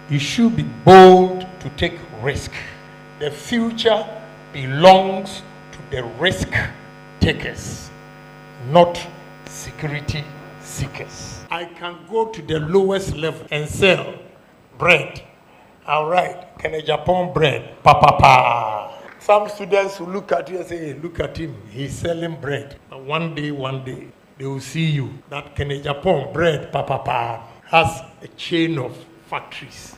You should be bold to take risk. The future belongs to the risk takers, not security seekers. I can go to the lowest level and sell bread. All right, Kennedy Ohene bread, pa. Some students will look at you and say, hey, look at him, he's selling bread. But one day, they will see you. That Kennedy Ohene bread, pa, has a chain of factories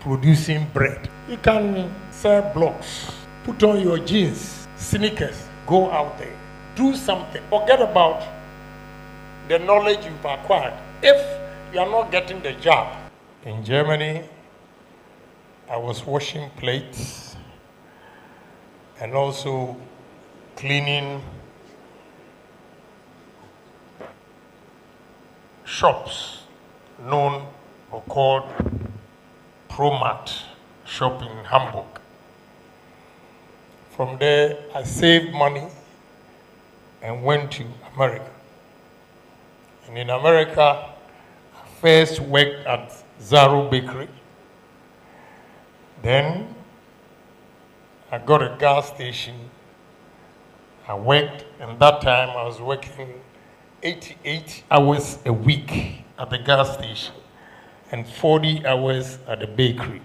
producing bread. You can sell blocks, put on your jeans, sneakers, go out there, do something. Forget about the knowledge you've acquired. If you are not getting the job. In Germany, I was washing plates and also cleaning shops known or called Promat shop in Hamburg. From there, I saved money and went to America. And in America, I first worked at Zaro Bakery. Then I got a gas station. I worked, and that time I was working 88 hours a week at the gas station and 40 hours at the bakery.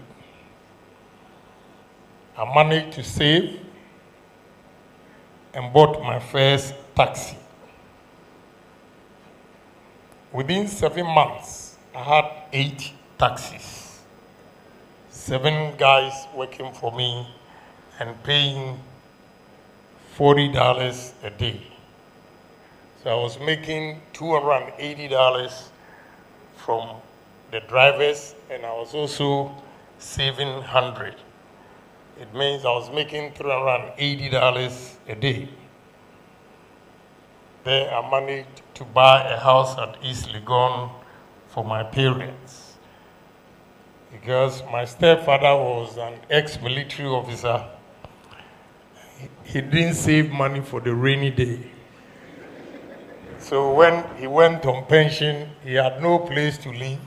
I managed to save and bought my first taxi. Within 7 months, I had 8 taxis. 7 guys working for me and paying $40 a day. So I was making $280 from the drivers, and I was also saving $100. It means I was making $380 a day. There I managed to buy a house at East Legon for my parents, because my stepfather was an ex-military officer. He didn't save money for the rainy day. So when he went on pension, he had no place to live.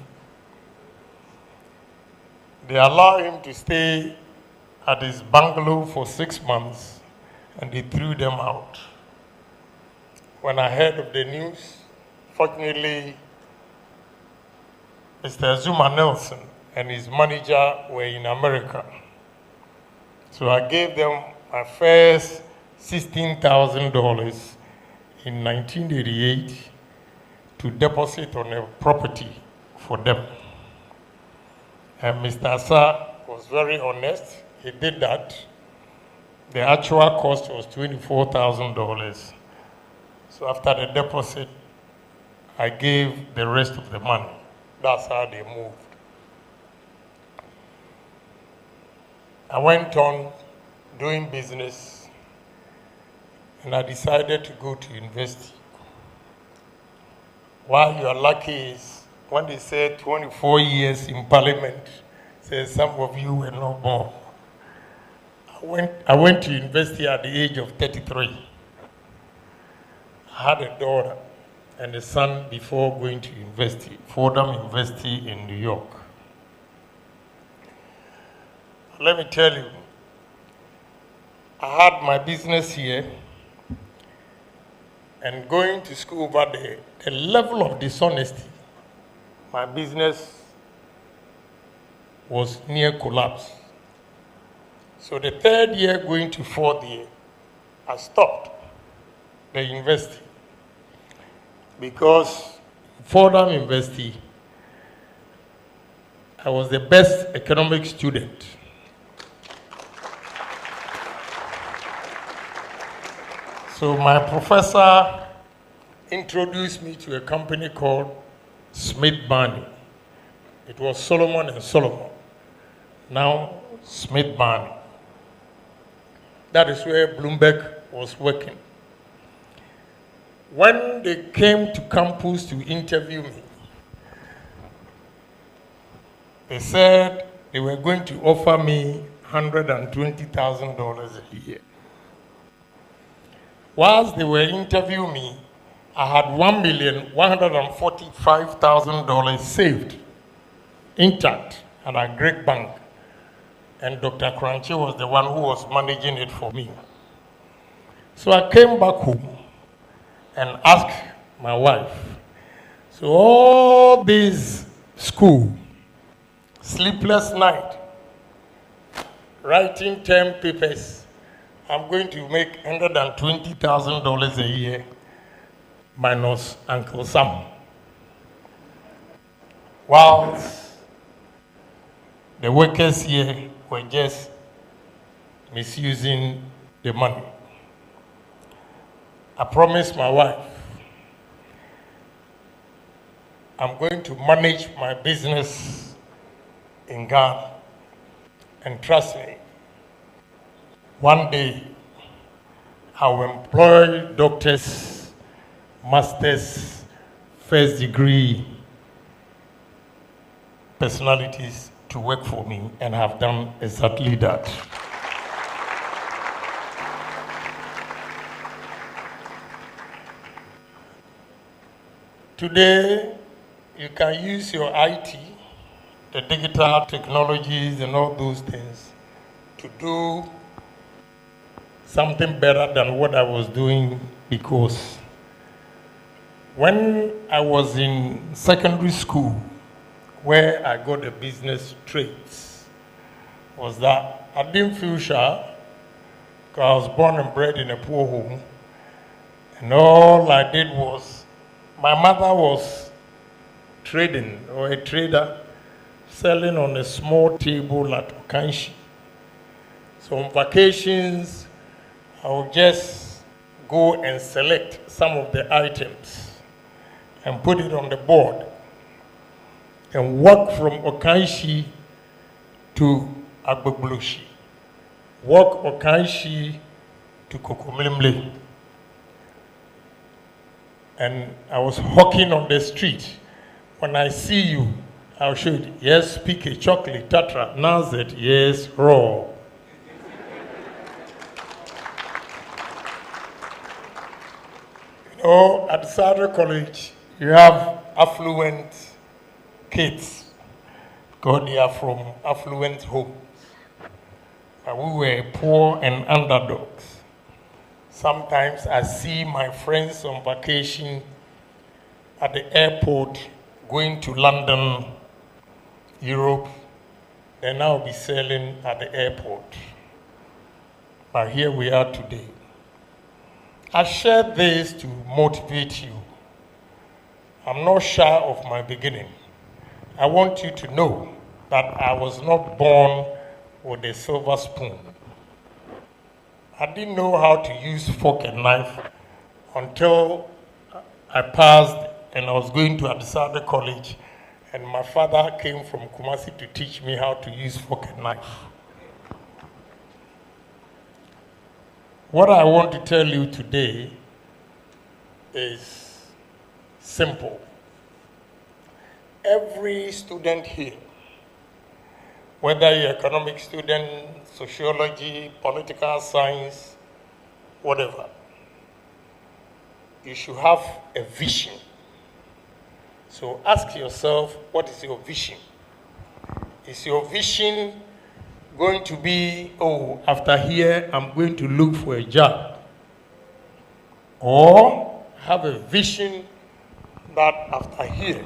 They allowed him to stay at his bungalow for 6 months, and they threw them out. When I heard of the news, fortunately, Mr. Zuma Nelson and his manager were in America. So I gave them my first $16,000 in 1988 to deposit on a property for them. And Mr. Asa was very honest. He did that. The actual cost was $24,000. So after the deposit, I gave the rest of the money. That's how they moved. I went on doing business, and I decided to go to university. Why you are lucky is when they said 24 years in parliament, say some of you were not born. I went to university at the age of 33. I had a daughter and a son before going to university, Fordham University in New York. Let me tell you, I had my business here, and going to school over there, the level of dishonesty, my business was near collapse. So the 3rd year going to 4th year, I stopped the university, because Fordham University, I was the best economic student. So my professor introduced me to a company called Smith Barney. It was Solomon and Solomon, now Smith Barney. That is where Bloomberg was working. When they came to campus to interview me, they said they were going to offer me $120,000 a year. Whilst they were interviewing me, I had $1,145,000 saved, intact, at a great bank. And Dr. Kranchi was the one who was managing it for me. So I came back home and asked my wife, so all this school, sleepless night, writing 10 papers, I'm going to make $120,000 a year minus Uncle Sam. Whilst the workers here were just misusing the money. I promised my wife, I'm going to manage my business in Ghana. And trust me, one day I will employ doctors, masters, first degree personalities to work for me, and have done exactly that. Today, you can use your IT, the digital technologies and all those things to do something better than what I was doing, because when I was in secondary school, where I got the business trades, was that I didn't feel shy, because I was born and bred in a poor home, and all I did was, my mother was trading, or a trader, selling on a small table at Okanshi. So on vacations, I would just go and select some of the items and put it on the board and walk from Okanshi to Agbogboshi, walk Okanshi to Kokomlemle. And I was hawking on the street. When I see you, I'll show you. Yes, PK, chocolate, Tatra, Nazet, yes, raw. You know, at Sadra College, you have affluent kids, because they are from affluent homes. But we were poor and underdogs. Sometimes I see my friends on vacation at the airport, going to London, Europe, then I'll be selling at the airport. But here we are today. I share this to motivate you. I'm not shy of my beginning. I want you to know that I was not born with a silver spoon. I didn't know how to use fork and knife until I passed and I was going to Adisada College, and my father came from Kumasi to teach me how to use fork and knife. What I want to tell you today is simple. Every student here, whether you're an economic student, sociology, political science, whatever, you should have a vision. So ask yourself, what is your vision? Is your vision going to be, oh, after here, I'm going to look for a job? Or have a vision that after here,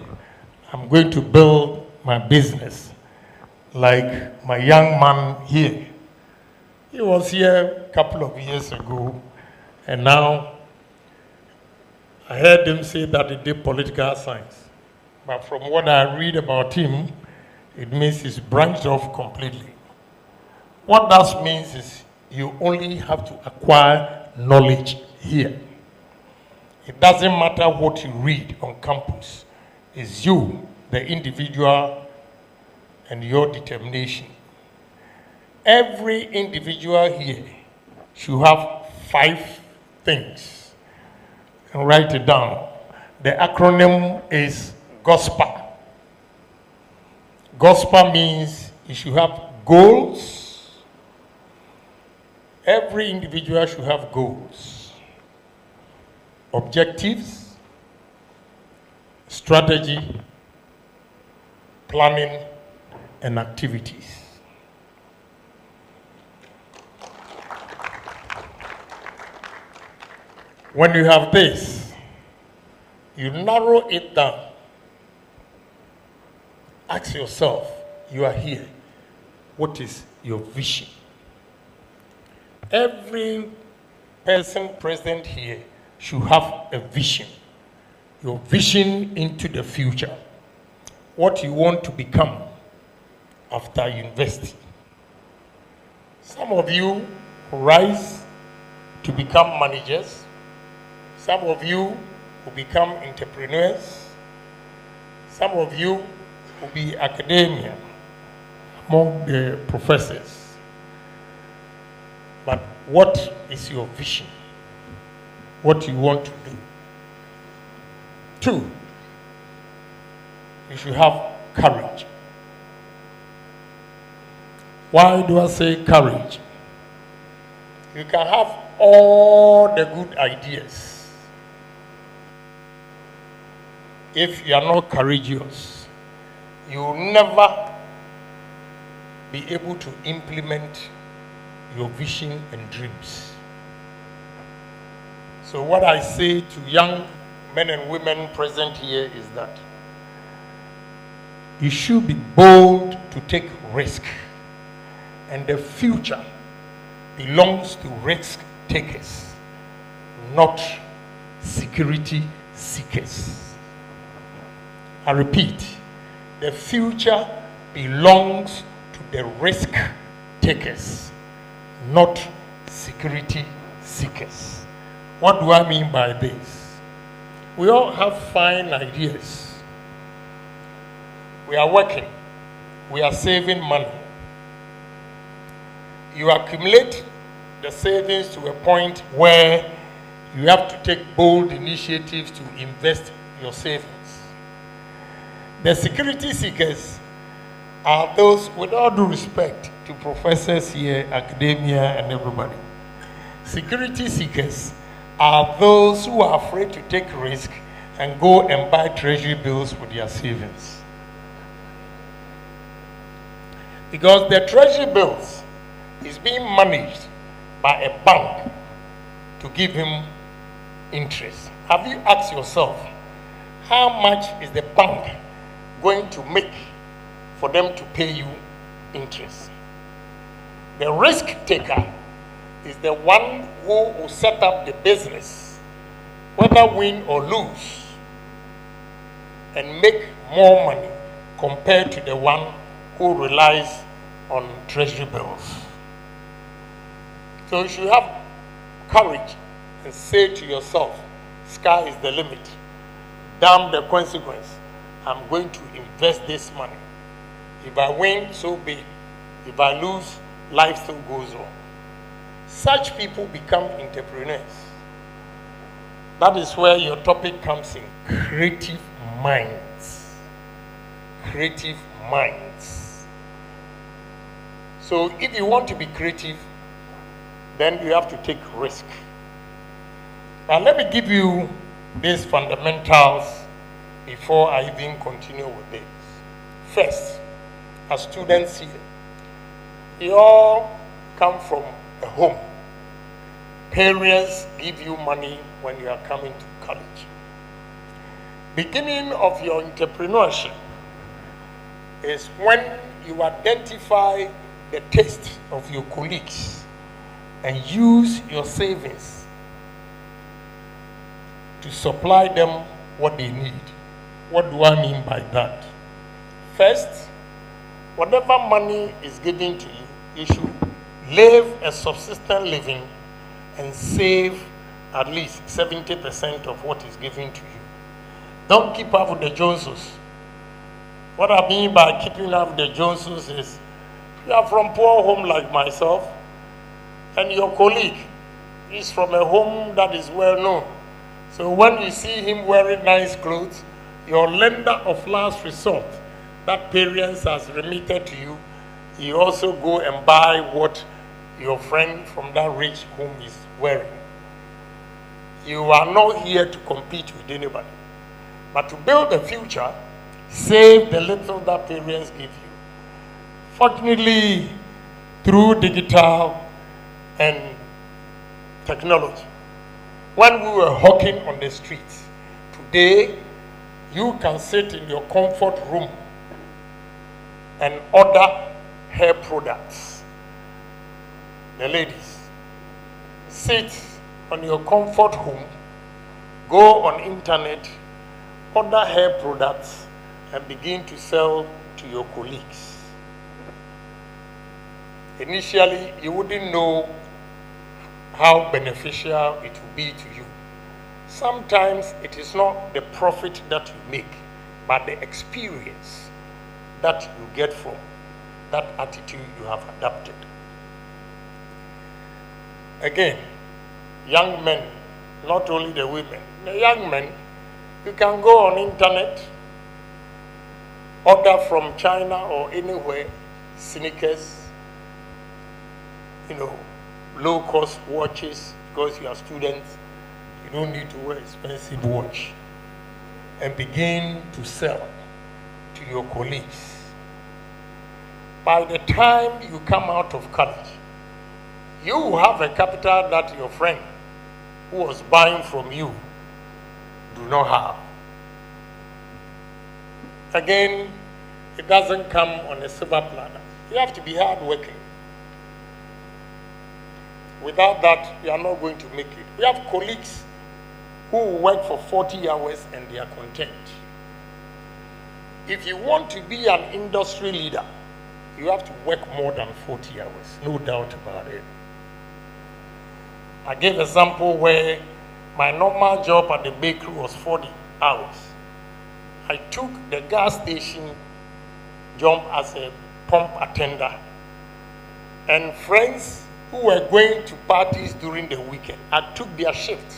I'm going to build my business? Like my young man here. He was here a couple of years ago, and now I heard him say that he did political science. But from what I read about him, it means he's branched off completely. What that means is you only have to acquire knowledge here. It doesn't matter what you read on campus. It's you, the individual, and your determination. Every individual here should have 5 things. And write it down. The acronym is GOSPA. GOSPA means you should have goals. Every individual should have goals. objectives, strategy, planning, and activities. When you have this, you narrow it down. Ask yourself, you are here. What is your vision? Every person present here should have a vision. Your vision into the future. What you want to become after university. Some of you rise to become managers. Some of you will become entrepreneurs. Some of you will be academia among the professors. But what is your vision? What you want to do? 2, you should have courage. Why do I say courage? You can have all the good ideas. If you are not courageous, you will never be able to implement your vision and dreams. So what I say to young men and women present here is that you should be bold to take risk, and the future belongs to risk takers, not security seekers. I repeat, the future belongs to the risk takers, not security seekers. What do I mean by this? We all have fine ideas. We are working. We are saving money. You accumulate the savings to a point where you have to take bold initiatives to invest your savings. The security seekers are those, with all due respect to professors here, academia, and everybody. Security seekers are those who are afraid to take risk and go and buy treasury bills with their savings. Because the treasury bills is being managed by a bank to give him interest. Have you asked yourself, how much is the bank going to make for them to pay you interest? The risk taker is the one who will set up the business, whether win or lose, and make more money compared to the one who relies on treasury bills. So you should have courage and say to yourself, sky is the limit. Damn the consequence. I'm going to invest this money. If I win, so be it. If I lose, life still goes on. Such people become entrepreneurs. That is where your topic comes in. Creative minds. Creative minds. So if you want to be creative, then you have to take risk. Now let me give you these fundamentals before I even continue with this. First, as students here, you all come from a home. Parents give you money when you are coming to college. Beginning of your entrepreneurship is when you identify the taste of your colleagues and use your savings to supply them what they need. What do I mean by that? First, whatever money is given to you, you should live a subsistent living and save at least 70% of what is given to you. Don't keep up with the Joneses. What I mean by keeping up with the Joneses is, you are from poor home like myself, and your colleague is from a home that is well known. So when you see him wearing nice clothes, your lender of last resort, that parents has remitted to you, you also go and buy what your friend from that rich home is wearing. You are not here to compete with anybody. But to build the future, save the little that parents give you. Fortunately, through digital and technology, when we were hawking on the streets, today you can sit in your comfort room and order hair products. The ladies, sit on your comfort home, go on internet, order hair products, and begin to sell to your colleagues. Initially, you wouldn't know how beneficial it will be to you. Sometimes it is not the profit that you make, but the experience that you get from that attitude you have adopted. Again, young men, not only the women, the young men, you can go on internet, order from China or anywhere, sneakers, low-cost watches, because you are students, you don't need to wear expensive watch, and begin to sell to your colleagues. By the time you come out of college, you will have a capital that your friend who was buying from you do not have. Again, it doesn't come on a silver platter. You have to be hardworking. Without that, you are not going to make it. We have colleagues who work for 40 hours and they are content. If you want to be an industry leader, you have to work more than 40 hours, no doubt about it. I gave an example where my normal job at the bakery was 40 hours. I took the gas station job as a pump attendant, and friends who were going to parties during the weekend, I took their shift.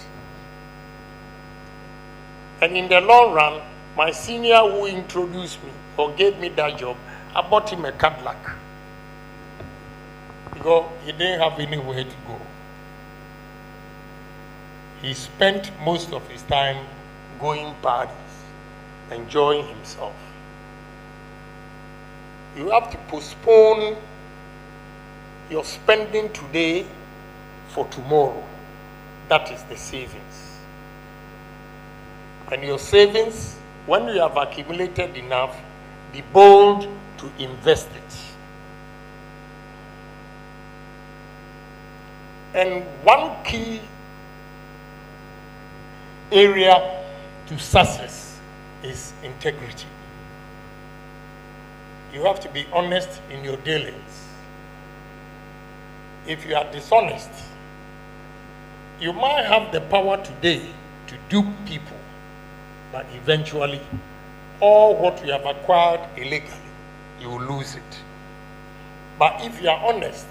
And in the long run, my senior who introduced me or gave me that job, I bought him a Cadillac because he didn't have anywhere to go. He spent most of his time going parties, enjoying himself. You have to postpone your spending today for tomorrow. That is the savings. And your savings, when you have accumulated enough, be bold to invest it. And one key area to success is integrity. You have to be honest in your dealings. If you are dishonest, you might have the power today to dupe people, but eventually, all what you have acquired illegally, you will lose it. But if you are honest,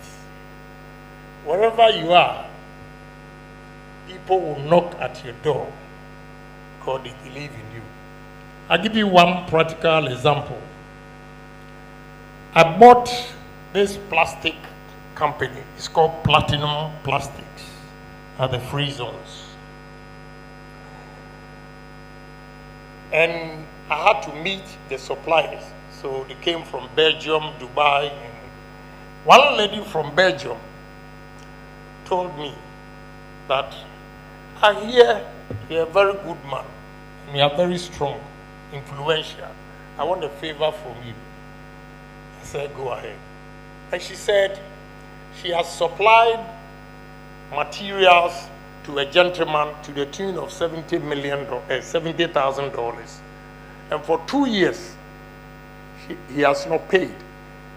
wherever you are, people will knock at your door because they believe in you. I'll give you one practical example. I bought this plastic company. It's called Platinum Plastics at the free zones. And I had to meet the suppliers. So they came from Belgium, Dubai. And one lady from Belgium told me that I hear you're a very good man and you are very strong, influential. I want a favor from you. I said, go ahead. And she said she has supplied materials to a gentleman to the tune of $70,000. And for 2 years, he has not paid.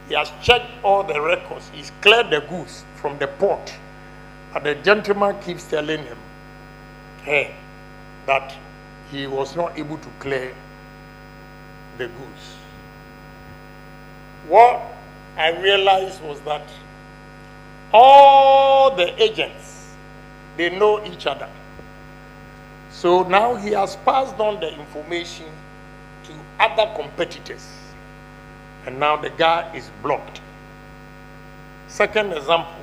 He has checked all the records. He's cleared the goods from the port. But the gentleman keeps telling him that he was not able to clear the goods. What I realized was that all the agents, they know each other. So now he has passed on the information to other competitors. And now the guy is blocked. Second example,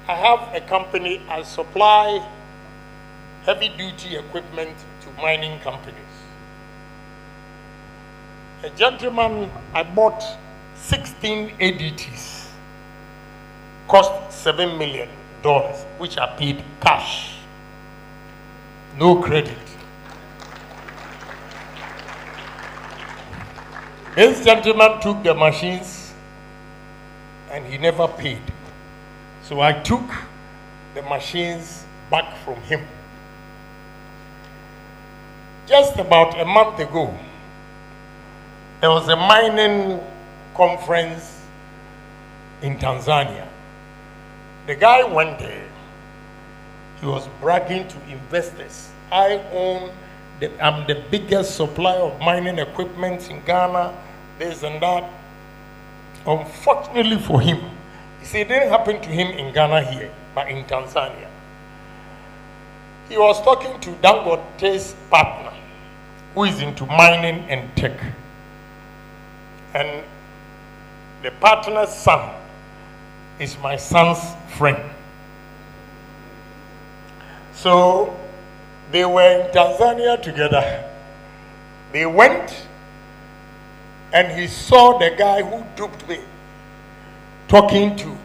I have a company, I supply heavy-duty equipment to mining companies. A gentleman, I bought 16 ADTs, cost $7 million, which I paid cash, no credit. This gentleman took the machines and he never paid. So I took the machines back from him. Just about a month ago, there was a mining conference in Tanzania. The guy went there. He was bragging to investors. I'm the biggest supplier of mining equipment in Ghana, this and that. Unfortunately for him, he said it didn't happen to him in Ghana here, but in Tanzania. He was talking to Dangote's partner, who is into mining and tech. And the partner's son is my son's friend. So they were in Tanzania together. They went and he saw the guy who duped me talking to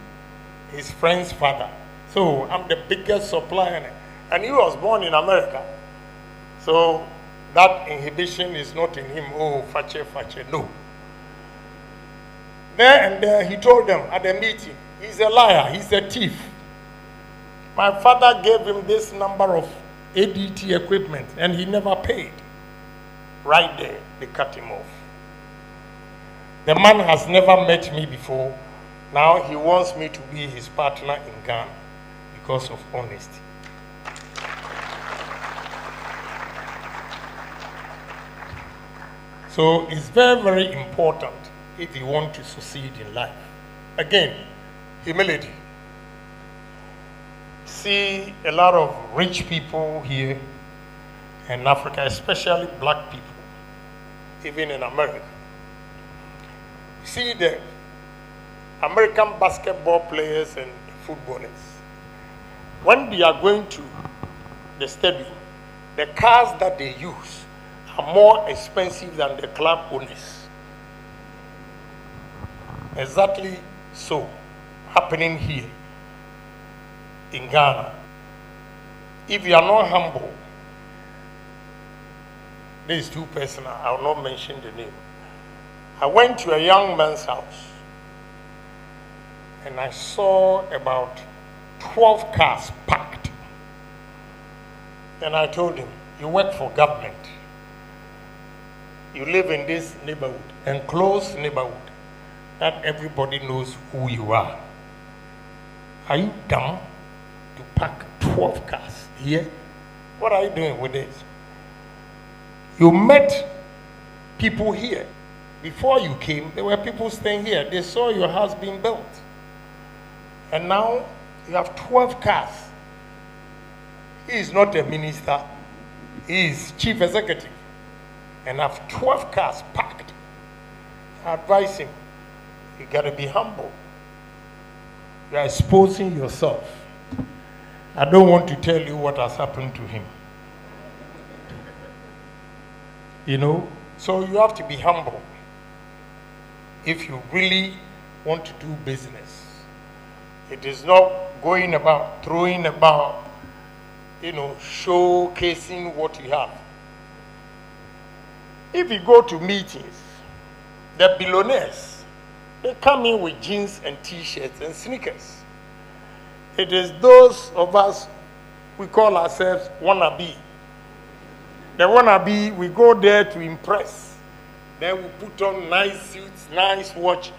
his friend's father. So I'm the biggest supplier. And he was born in America. So that inhibition is not in him. Oh, fache, no. There and there he told them at the meeting, he's a liar, he's a thief. My father gave him this number of ADT equipment and he never paid. Right there, they cut him off. The man has never met me before. Now he wants me to be his partner in Ghana because of honesty. So it's very, very important if you want to succeed in life. Again, humility. See a lot of rich people here in Africa, especially black people, even in America. See the American basketball players and footballers. When they are going to the stadium, the cars that they use are more expensive than the club owners. Exactly so happening here in Ghana. If you are not humble, this is too personal, I will not mention the name. I went to a young man's house and I saw about 12 cars parked. And I told him, you work for government. You live in this neighborhood, enclosed neighborhood, that everybody knows who you are. Are you dumb to park 12 cars here? What are you doing with this? You met people here. Before you came, there were people staying here. They saw your house being built. And now you have 12 cars. He is not a minister. He is chief executive. And have 12 cars parked. I advise him, you got to be humble. You are exposing yourself. I don't want to tell you what has happened to him. You know, so you have to be humble if you really want to do business. It is not going about, throwing about, you know, showcasing what you have. If you go to meetings, the billionaires, they come in with jeans and t-shirts and sneakers. It is those of us, we call ourselves wannabe. The wannabe, we go there to impress. Then we put on nice suits, nice watch.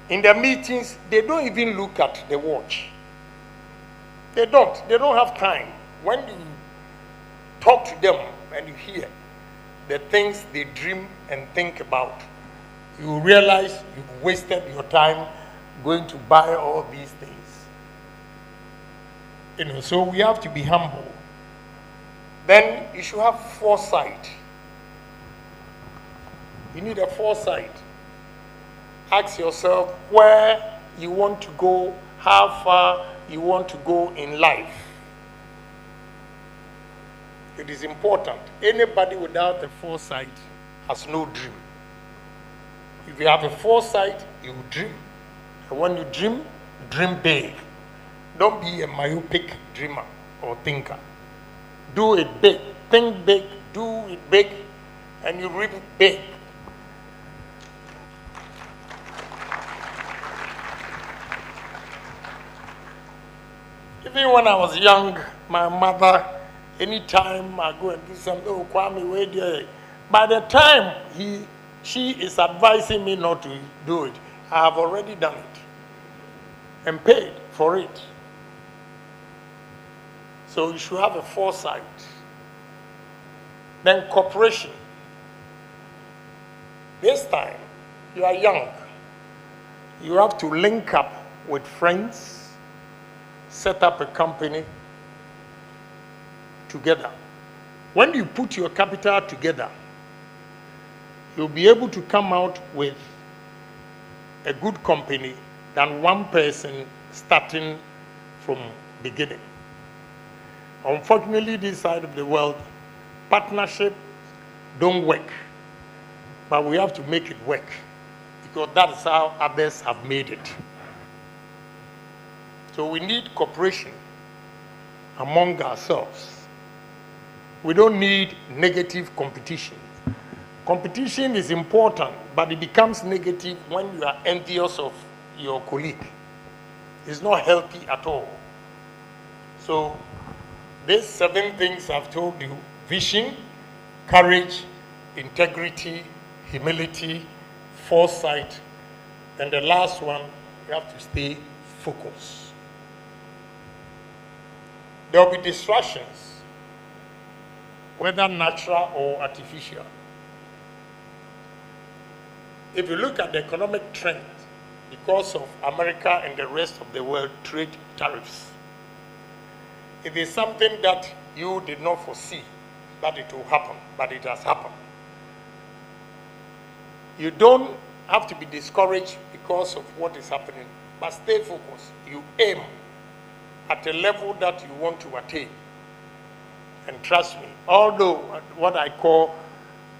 In the meetings, they don't even look at the watch. They don't have time. When you talk to them and you hear the things they dream and think about, you realize you've wasted your time going to buy all these things. You know, so we have to be humble. Then you should have foresight. You need a foresight. Ask yourself where you want to go, how far you want to go in life. It is important. Anybody without a foresight has no dream. If you have a foresight, you dream. And when you dream big. Don't be a myopic dreamer or thinker. Do it big. Think big. Do it big. And you reap big. Even when I was young, my mother, anytime I go and do something, oh, Kwame, wait there. By the time she is advising me not to do it, I have already done it and paid for it. So you should have a foresight. Then cooperation. This time, you are young. You have to link up with friends, set up a company together. When you put your capital together, you'll be able to come out with a good company than one person starting from beginning. Unfortunately, this side of the world, partnership don't work, but we have to make it work because that's how others have made it. So we need cooperation among ourselves. We don't need negative competition. Competition is important, but it becomes negative when you are envious of your colleague. It's not healthy at all. So these 7 things I've told you: vision, courage, integrity, humility, foresight, and the last one, you have to stay focused. There will be distractions, whether natural or artificial. If you look at the economic trend, because of America and the rest of the world trade tariffs, it is something that you did not foresee that it will happen, but it has happened. You don't have to be discouraged because of what is happening, but stay focused. You aim at a level that you want to attain. And trust me, although what I call,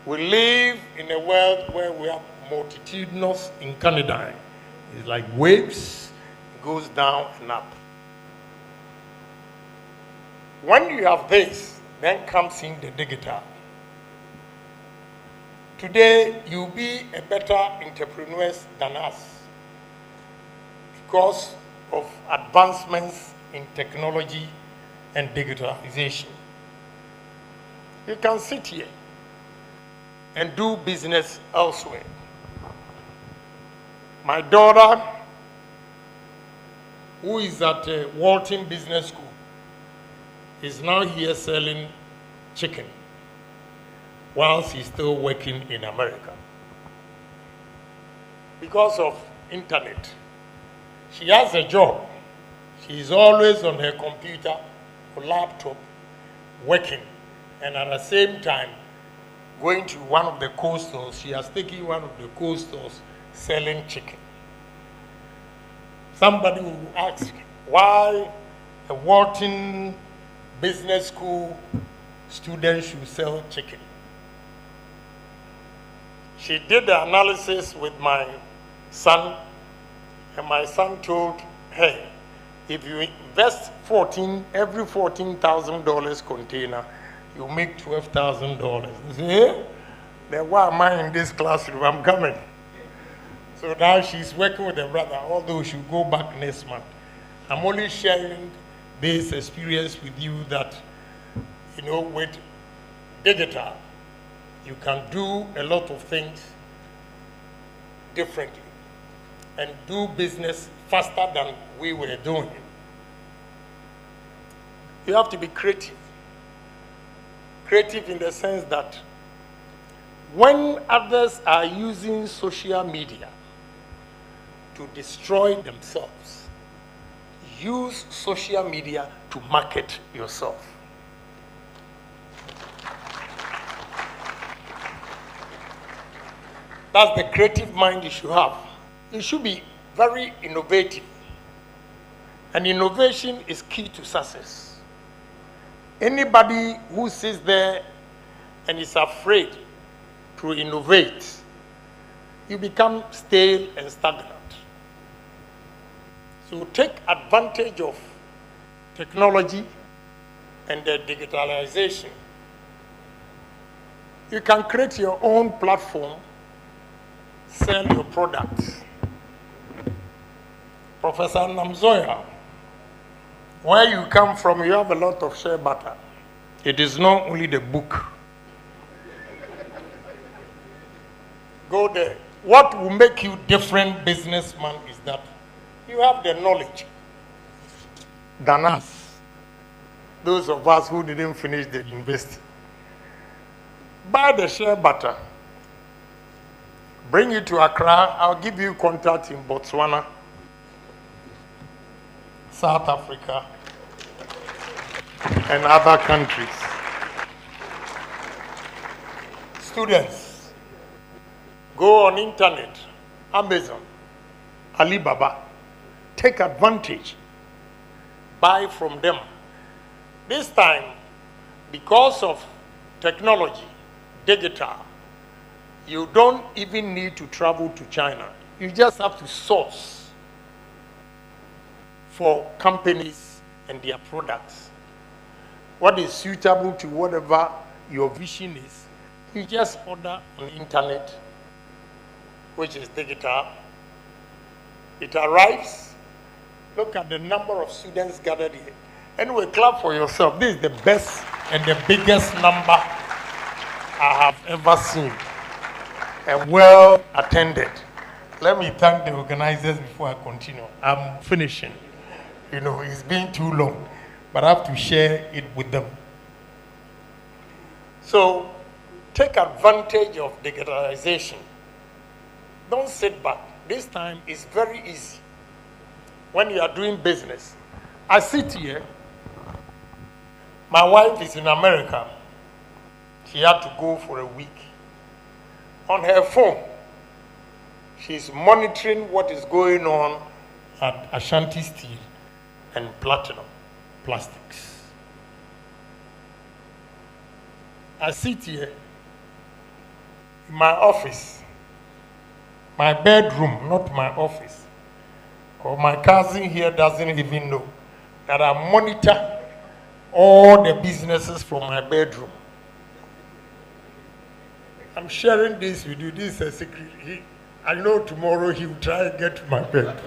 we live in a world where we have multitudinous incarnadine. It's like waves, it goes down and up. When you have this, then comes in the digital. Today, you'll be a better entrepreneur than us because of advancements in technology and digitalization. You can sit here and do business elsewhere. My daughter, who is at Walton Business School, is now here selling chicken whilst he's still working in America. Because of internet, she has a job. She's always on her computer or laptop working, and at the same time going to one of the coastals. She has taken one of the coastals selling chicken. Somebody will ask why a Walton Business School student should sell chicken. She did the analysis with my son, and my son told her, if you invest every $14,000 container, you make $12,000. I said, hey, then why am I in this classroom? I'm coming. So now she's working with her brother, although she'll go back next month. I'm only sharing this experience with you that, with digital, you can do a lot of things differently and do business faster than we were doing. You have to be creative. Creative in the sense that when others are using social media to destroy themselves, use social media to market yourself. That's the creative mind you should have. You should be very innovative. And innovation is key to success. Anybody who sits there and is afraid to innovate, you become stale and stagnant. So take advantage of technology and the digitalization. You can create your own platform, sell your products. Professor Namzoya, where you come from, you have a lot of shea butter. It is not only the book. Go there. What will make you different businessman is that you have the knowledge than us, those of us who didn't finish the university. Buy the shea butter, bring it to Accra. I'll give you contact in Botswana, South Africa, and other countries. Students, go on internet, Amazon, Alibaba, take advantage, buy from them. This time, because of technology, digital, you don't even need to travel to China. You just have to source for companies and their products. What is suitable to whatever your vision is, you just order on the internet, which is digital. It arrives. Look at the number of students gathered here. Anyway, clap for yourself. This is the best and the biggest number I have ever seen. And well attended. Let me thank the organizers before I continue. I'm finishing. You know, it's been too long, but I have to share it with them. So, take advantage of digitalization. Don't sit back. This time is very easy. When you are doing business, I sit here. My wife is in America. She had to go for a week. On her phone, she's monitoring what is going on at Ashanti Steel and Platinum Plastics. I sit here in my office, my bedroom, not my office. Or my cousin here doesn't even know that I monitor all the businesses from my bedroom. I'm sharing this with you. This is a secret. I know tomorrow he will try and get to my bed.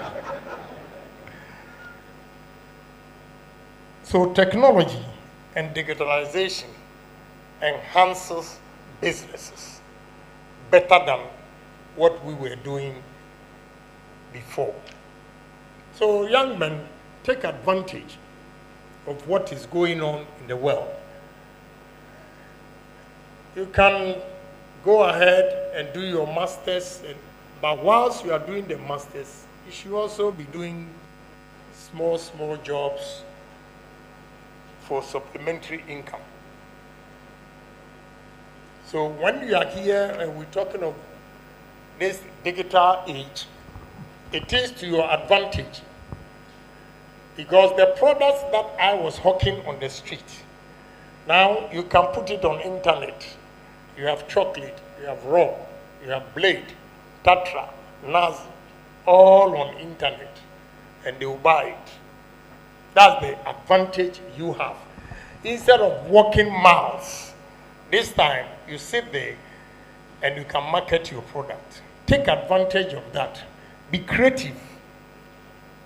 So technology and digitalization enhances businesses better than what we were doing before. So young men, take advantage of what is going on in the world. You can go ahead and do your masters, but whilst you are doing the masters, you should also be doing small jobs for supplementary income. So when you are here and we're talking of this digital age, it is to your advantage, because the products that I was hawking on the street, now you can put it on internet. You have chocolate, you have raw, you have blade, Tatra, Nazi, all on internet, and they will buy it. That's the advantage you have. Instead of walking miles, this time you sit there and you can market your product. Take advantage of that. Be creative.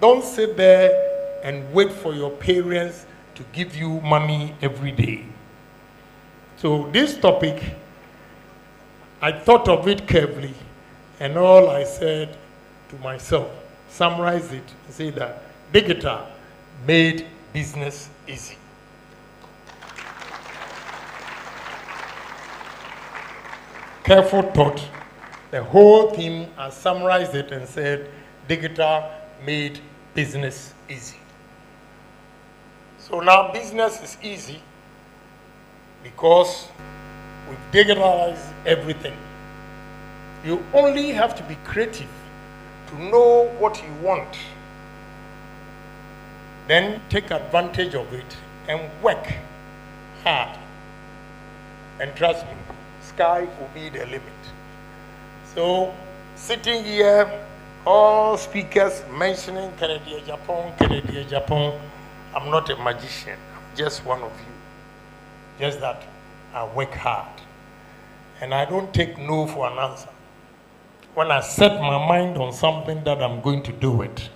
Don't sit there and wait for your parents to give you money every day. So this topic, I thought of it carefully, and all I said to myself, summarize it, and say that digital made business easy. Careful thought. The whole thing, I summarized it and said, digital made business easy. So now business is easy because we've digitalized everything. You only have to be creative to know what you want. Then take advantage of it and work hard. And trust me, sky will be the limit. So, sitting here, all speakers mentioning Kennedy Ayapong, I'm not a magician. I'm just one of you. Just that I work hard. And I don't take no for an answer. When I set my mind on something that I'm going to do it,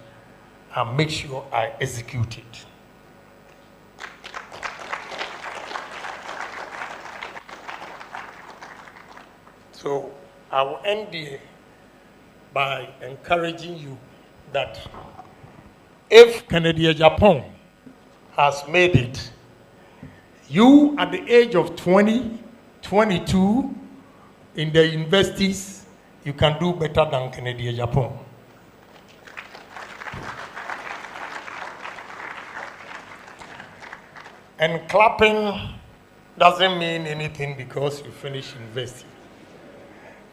I make sure I execute it. So I will end here by encouraging you that if Kennedy Ayapong has made it, you at the age of 20, 22 in the universities, you can do better than Kennedy Ayapong. And clapping doesn't mean anything because you finish university.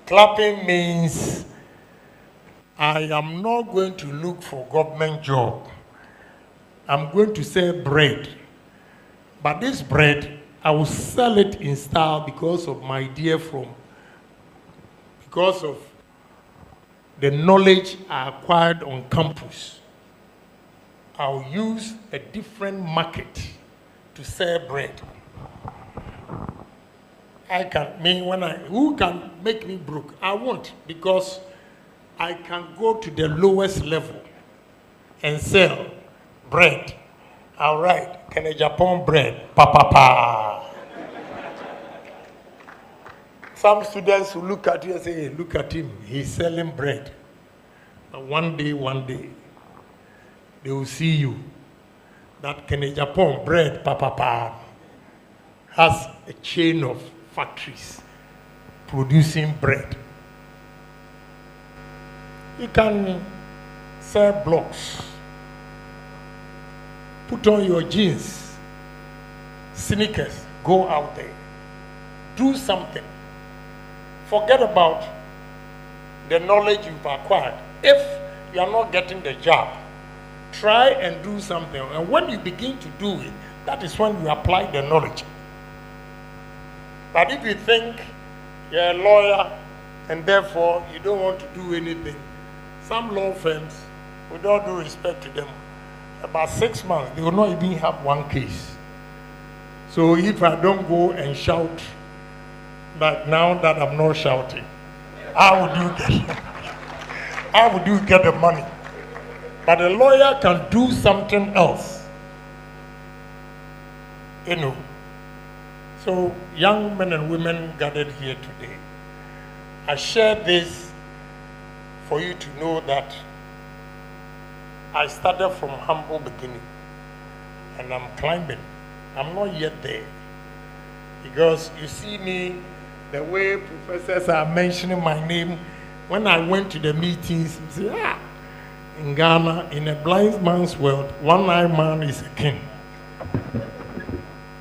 Clapping means I am not going to look for government job. I'm going to sell bread. But this bread, I will sell it in style because of my idea because of the knowledge I acquired on campus. I'll use a different market to sell bread. Who can make me broke? I won't, because I can go to the lowest level and sell bread. All right, Kennedy Ayapong bread, pa. Some students who look at you and say, hey, look at him, he's selling bread. But one day, they will see you. That Kennedy Ayapong bread, pa, has a chain of factories producing bread. You can sell blocks. Put on your jeans, sneakers, go out there. Do something. Forget about the knowledge you've acquired. If you are not getting the job, try and do something. And when you begin to do it, that is when you apply the knowledge. But if you think you're a lawyer and therefore you don't want to do anything, some law firms, with all due respect to them, about 6 months, they will not even have one case. So if I don't go and shout, like now that I'm not shouting, how would you get the money? But a lawyer can do something else. You know. So young men and women gathered here today, I share this for you to know that I started from humble beginning and I'm climbing. I'm not yet there. Because you see me, the way professors are mentioning my name, when I went to the meetings, you say, in Ghana, in a blind man's world, one-eyed man is a king.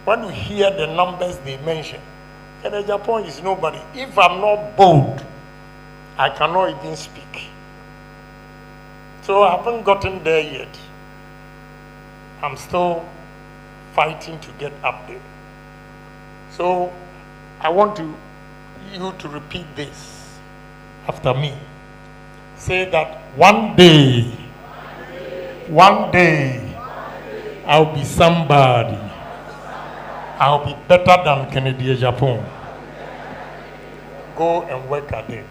When you hear the numbers they mention, Kennedy Ayapong is nobody. If I'm not bold, I cannot even speak. So I haven't gotten there yet. I'm still fighting to get up there. So I want you to repeat this after me. Say that one day, I'll be somebody. I'll be better than Kennedy Ayapong. Go and work at it.